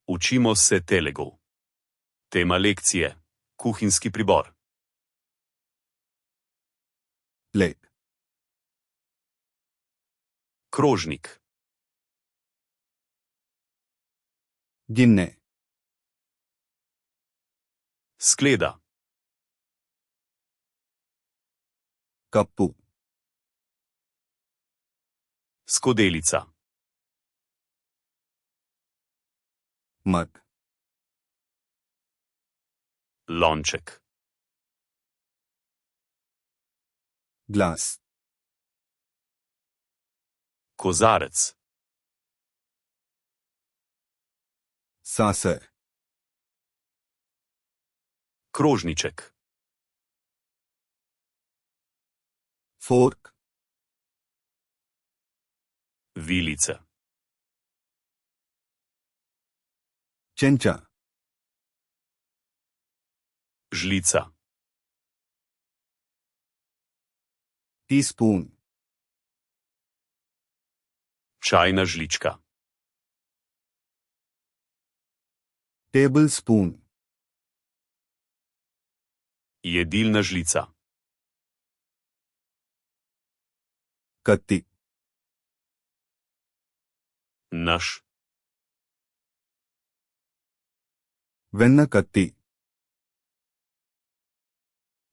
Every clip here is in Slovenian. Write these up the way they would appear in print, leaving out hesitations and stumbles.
Učimo se telegov. Tema lekcije: kuhinjski pribor. Plate. Krožnik. Ginne. Skleda. Kappu. Skodelica. Mug. Lonček. Glass. Kozarec. Saucer. Krožniček. Fork. Vilice. Čenča. Žlica. Teaspoon. Čajna žlička. Tablespoon. Jedilna žlica. Katti. Nož. Venna katti.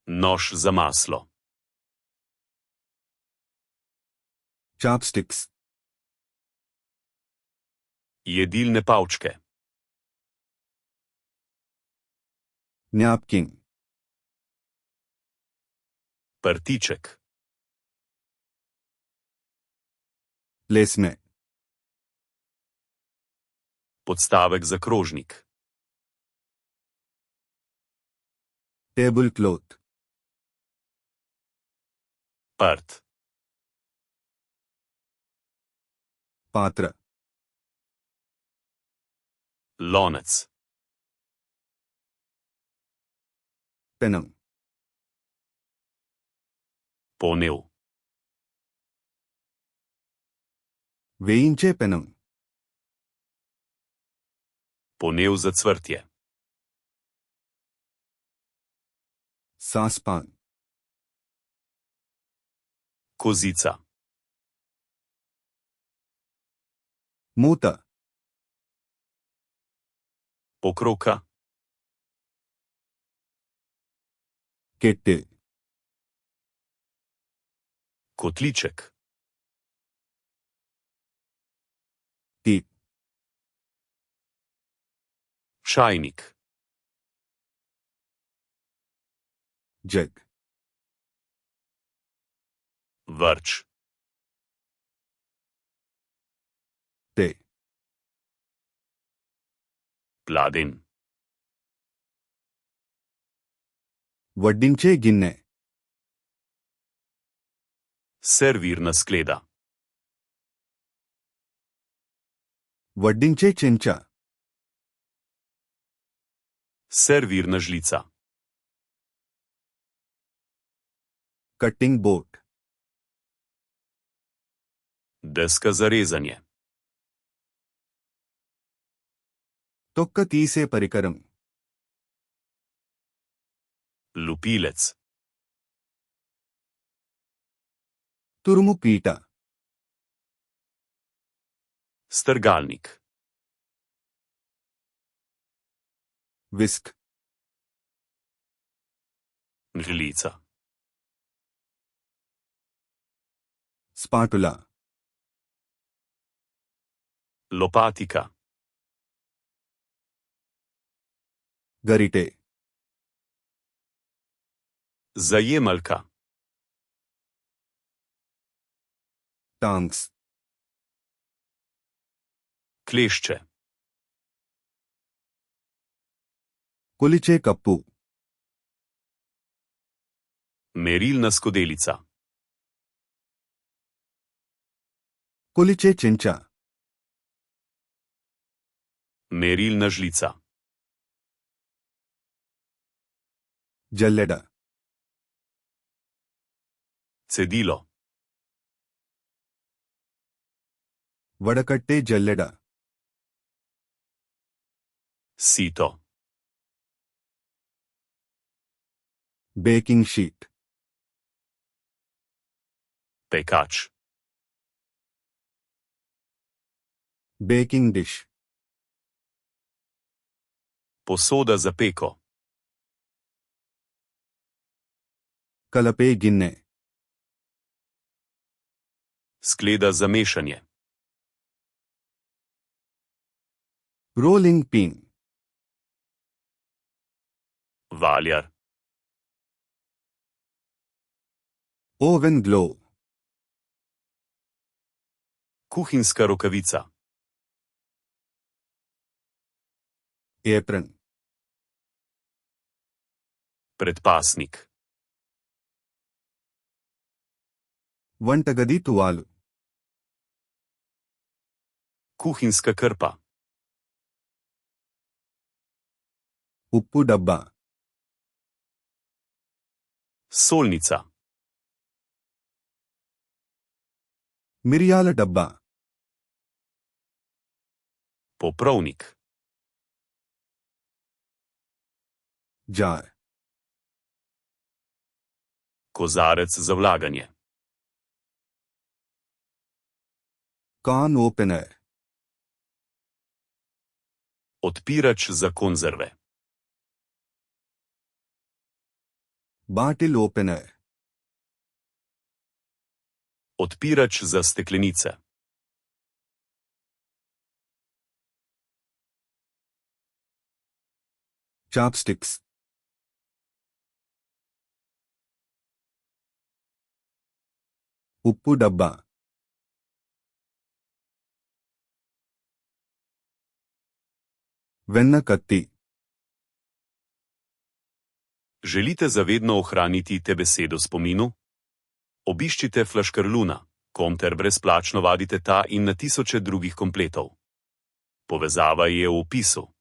Nož za maslo. Chopsticks. Jedilne palčke. Napkin. Prtiček. Lesme. Podstavek za krožnik. Tablecloth. Prt. Patra. Lonec. Penam. Ponev. Veinče penam. Ponev za cvrtje. Saucepan. Kozica. Muta. Pokroka. Kettle. Kotliček. Teat. Čajnik. Jug. Vrč. Te. Pladenj. వడ్డించే గిన్నె. Servirna skleda. వడ్డించే చెంచా. Servirna žlica. Cutting board. Deska za rezanje. తొక్క తీసే పరికరం. Lupilec. తురుము పీట. Strgalnik. Whisk. Žlica. స్పాటులా. Lopatika. గరిటె. Zajemalka. టాంగ్స్. Klešče. కొలిచే కప్పు. Merilna skodelica. కొలిచే చెంచా. Merilna žlica. జల్లెడ. Cedilo. వడకట్టే జల్లెడ. Sito. baking sheet, Pekač. baking dish, Posoda za peko. ಕಲಪೆ ಗಿನ್ನೆ, Skleda za mešanje. rolling pin, Valjar. oven glove, Kuhinjska rokavica. apron, Predpasnik. వంటగది తువాలు, Kuhinjska krpa. ఉప్పు డబ్బా, Solnica. మిరియాల డబ్బా, Poprovnik. Jar, Kozarec za vlaganje. Can opener, Odpirač za konzerve. Bottle opener, Odpirač za steklenice. Chopsticks, ఉప్పు డబ్బా, వెన్న కత్తి, Želite zavedno ohraniti te besedo v spominu? Obiščite Flaškarluna.com ter brezplačno vadite ta in na tisoče drugih kompletov. Povezava je v opisu.